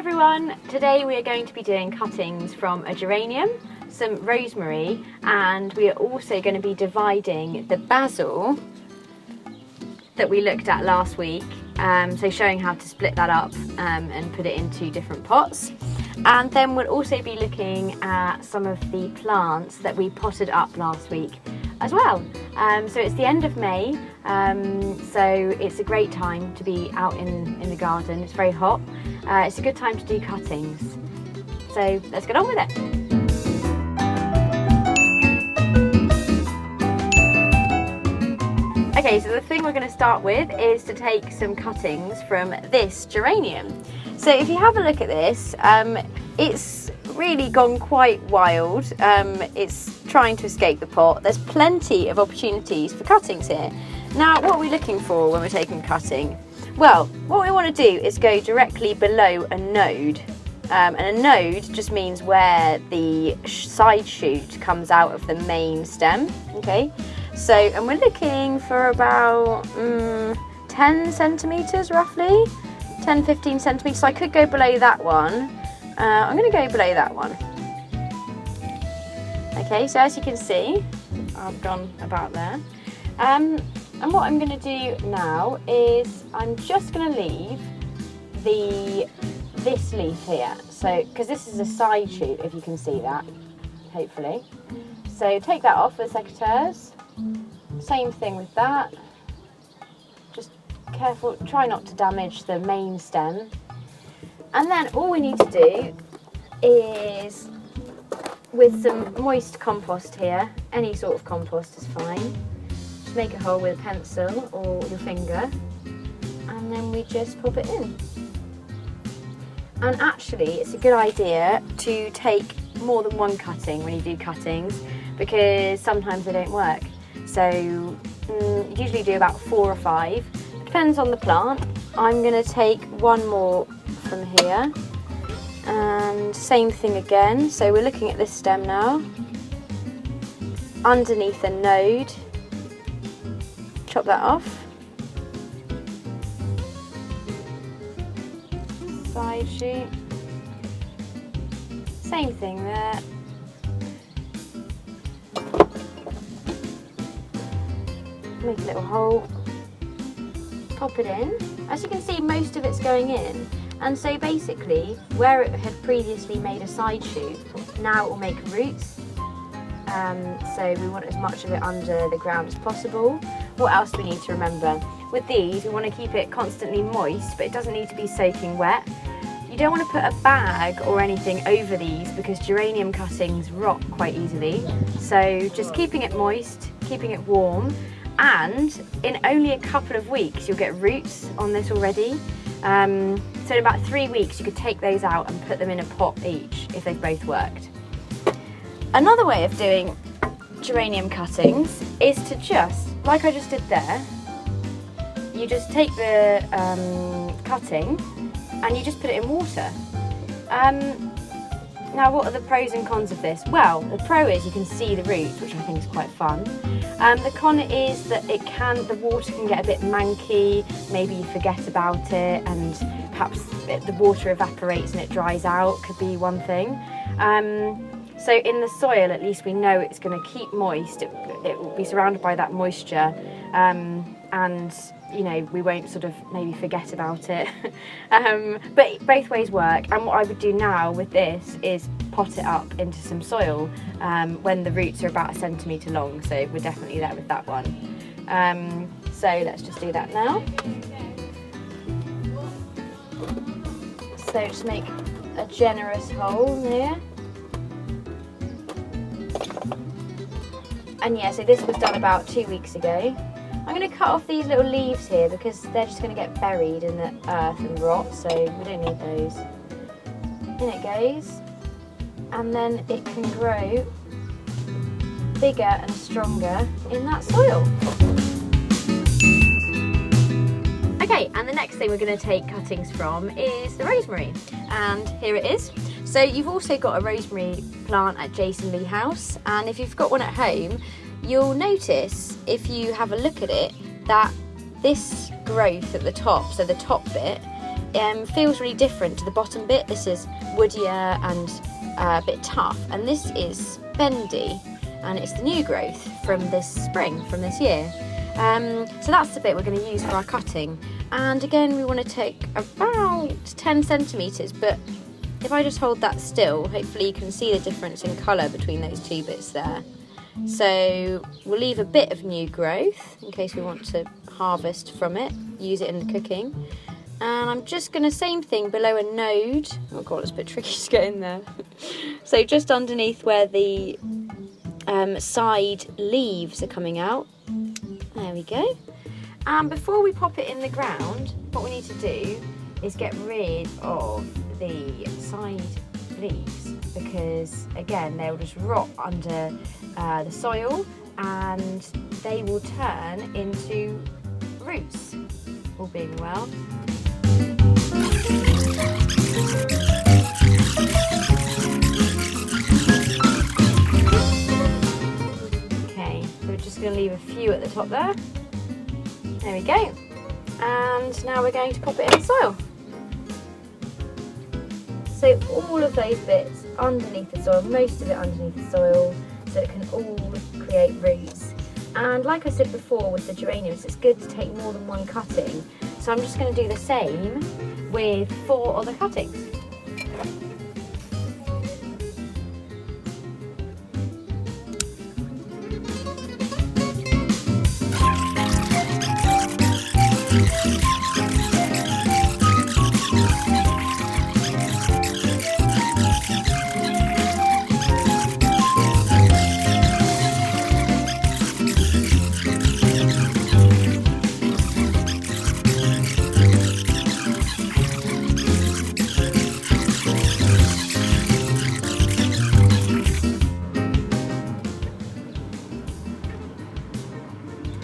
everyone, today we are going to be doing cuttings from a geranium, some rosemary, and we are also going to be dividing the basil that we looked at last week, so showing how to split that up and put it into different pots. And then we'll also be looking at some of the plants that we potted up last week as well. So it's the end of May, so it's a great time to be out in the garden. It's very hot. It's a good time to do cuttings. So let's get on with it. Okay, so the thing we're going to start with is to take some cuttings from this geranium. So if you have a look at this, it's really gone quite wild. It's trying to escape the pot. There's plenty of opportunities for cuttings here. Now, what are we looking for when we're taking cutting? Well, what we want to do is go directly below a node. And a node just means where the side shoot comes out of the main stem, okay? So, and we're looking for about 10 centimetres roughly, 10-15 centimetres. So I could go below that one. I'm going to go below that one. Okay, so as you can see, I've gone about there. And what I'm going to do now is I'm just going to leave this leaf here. So, because this is a side shoot, if you can see that, hopefully. So take that off with secateurs. Same thing with that. Just careful, try not to damage the main stem. And then all we need to do is, with some moist compost here, any sort of compost is fine, just make a hole with a pencil or your finger, and then we just pop it in. And actually it's a good idea to take more than one cutting when you do cuttings, because sometimes they don't work. So usually do about 4 or 5. It depends on the plant. I'm going to take one more from here, and same thing again. So we're looking at this stem now, underneath a node, chop that off, side shoot, same thing there, make a little hole, pop it in. As you can see, most of it's going in, and so basically where it had previously made a side shoot, now it will make roots. So we want as much of it under the ground as possible. What else do we need to remember? With these, we want to keep it constantly moist, but it doesn't need to be soaking wet. You don't want to put a bag or anything over these, because geranium cuttings rot quite easily. So just keeping it moist, keeping it warm, and in only a couple of weeks you'll get roots on this already. So in about 3 weeks you could take those out and put them in a pot each if they've both worked. Another way of doing geranium cuttings is to just, like I just did there, you just take the cutting and you just put it in water. Now, what are the pros and cons of this? Well, the pro is you can see the roots, which I think is quite fun. The con is that the water can get a bit manky, maybe you forget about it, and perhaps the water evaporates and it dries out, could be one thing. So in the soil, at least we know it's going to keep moist, it will be surrounded by that moisture, and you know, we won't sort of maybe forget about it. But both ways work, and what I would do now with this is pot it up into some soil when the roots are about 1 centimetre long, so we're definitely there with that one. So let's just do that now. So just make a generous hole here. And yeah, so this was done about 2 weeks ago. I'm going to cut off these little leaves here because they're just going to get buried in the earth and rot, so we don't need those. In it goes, and then it can grow bigger and stronger in that soil. Okay, and the next thing we're going to take cuttings from is the rosemary, and here it is. So you've also got a rosemary plant at Jason Lee House, and if you've got one at home, you'll notice, if you have a look at it, that this growth at the top, so the top bit, feels really different to the bottom bit. This is woodier and a bit tough, and this is bendy, and it's the new growth from this spring, from this year. So that's the bit we're going to use for our cutting. And again, we want to take about 10 centimetres, but if I just hold that still, hopefully you can see the difference in colour between those two bits there. So we'll leave a bit of new growth in case we want to harvest from it, use it in the cooking. And I'm just going to, same thing, below a node. Oh god, it's a bit tricky to get in there. So just underneath where the side leaves are coming out. There we go. And before we pop it in the ground, what we need to do is get rid of the side leaves, because again they'll just rot under the soil and they will turn into roots, all being well. Okay, so we're just going to leave a few at the top there. There we go. And now we're going to pop it in the soil. So all of those bits underneath the soil, most of it underneath the soil, so it can all create roots. And like I said before with the geraniums, it's good to take more than one cutting. So I'm just going to do the same with 4 other cuttings.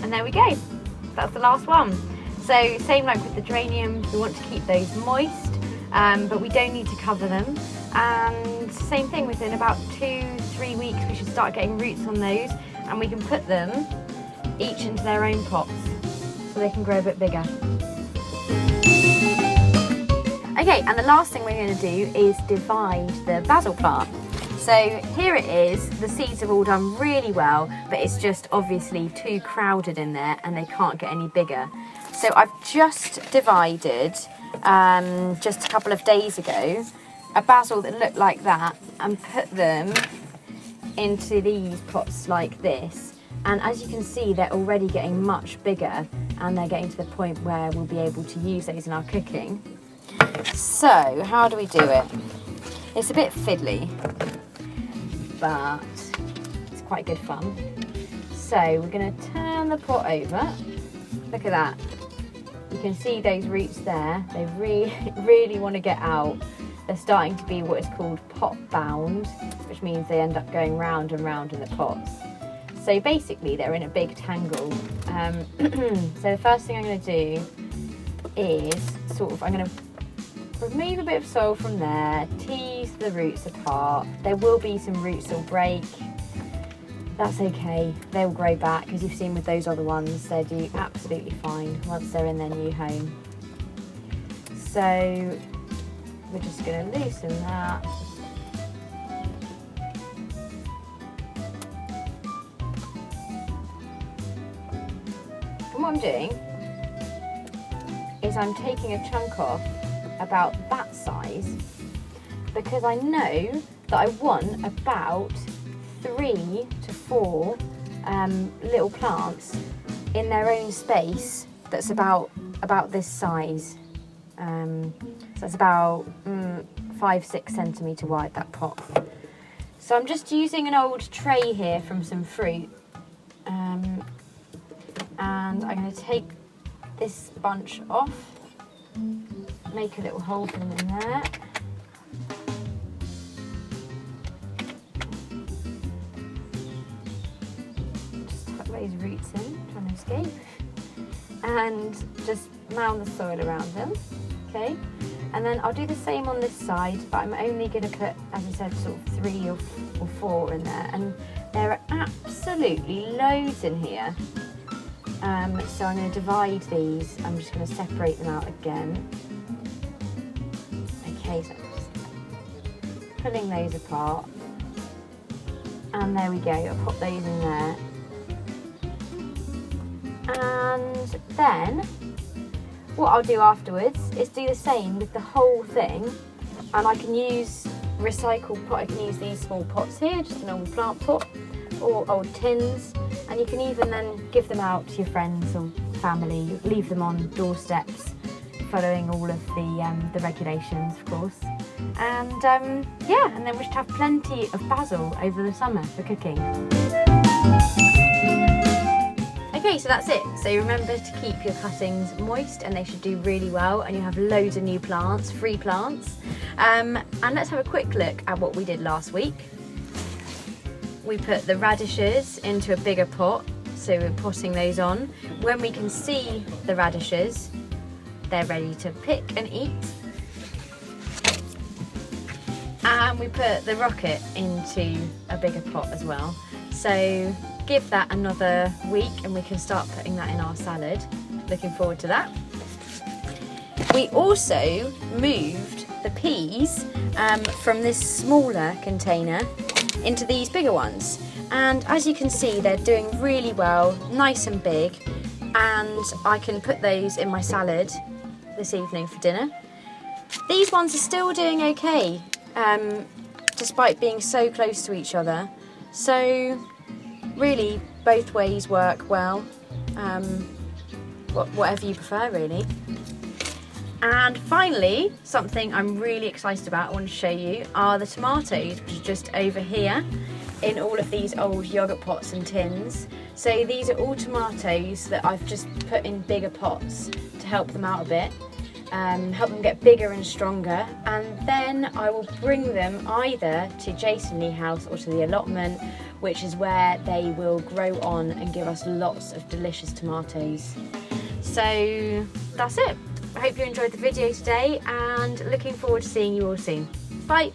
And there we go, that's the last one. So same like with the geranium, we want to keep those moist, but we don't need to cover them. And same thing, within about 2-3 weeks we should start getting roots on those, and we can put them each into their own pots so they can grow a bit bigger. Okay, and the last thing we're going to do is divide the basil plant. So here it is, the seeds have all done really well, but it's just obviously too crowded in there and they can't get any bigger. So I've just divided, just a couple of days ago, a basil that looked like that and put them into these pots like this. And as you can see, they're already getting much bigger and they're getting to the point where we'll be able to use those in our cooking. So how do we do it? It's a bit fiddly, but it's quite good fun. So we're going to turn the pot over. Look at that. You can see those roots there. They really want to get out. They're starting to be what is called pot bound, which means they end up going round and round in the pots. So basically they're in a big tangle. So the first thing I'm going to do is I'm going to remove a bit of soil from there, tease the roots apart. There will be some roots that'll break. That's okay, they'll grow back, as you've seen with those other ones. They do absolutely fine once they're in their new home. So we're just going to loosen that. And what I'm doing is I'm taking a chunk off about that size, because I know that I want about 3 to 4 little plants in their own space that's about this size. So it's about 5-6 centimetre wide, that pot. So I'm just using an old tray here from some fruit, and I'm going to take this bunch off, make a little hole for them in there. Just tuck those roots in, trying to escape. And just mound the soil around them, okay? And then I'll do the same on this side, but I'm only going to put, as I said, sort of 3 or 4 in there. And there are absolutely loads in here. So I'm going to divide these. I'm just going to separate them out again. Okay, so I'm just pulling those apart. And there we go, I'll pop those in there. And then what I'll do afterwards is do the same with the whole thing. And I can use recycled pot, I can use these small pots here, just an old plant pot or old tins. And you can even then give them out to your friends or family, leave them on doorsteps, following all of the regulations, of course. And yeah, and then we should have plenty of basil over the summer for cooking. Okay, so that's it. So remember to keep your cuttings moist and they should do really well, and you have loads of new plants, free plants. And let's have a quick look at what we did last week. We put the radishes into a bigger pot, so we're potting those on. When we can see the radishes, they're ready to pick and eat. And we put the rocket into a bigger pot as well. So give that another week and we can start putting that in our salad. Looking forward to that. We also moved the peas from this smaller container into these bigger ones. And as you can see, they're doing really well, nice and big. And I can put those in my salad this evening for dinner. These ones are still doing okay, despite being so close to each other. So really, both ways work well, whatever you prefer really. And finally, something I'm really excited about, I want to show you, are the tomatoes, which are just over here in all of these old yogurt pots and tins. So these are all tomatoes that I've just put in bigger pots to help them out a bit, help them get bigger and stronger. And then I will bring them either to Jason Lee House or to the allotment, which is where they will grow on and give us lots of delicious tomatoes. So that's it. I hope you enjoyed the video today and looking forward to seeing you all soon. Bye!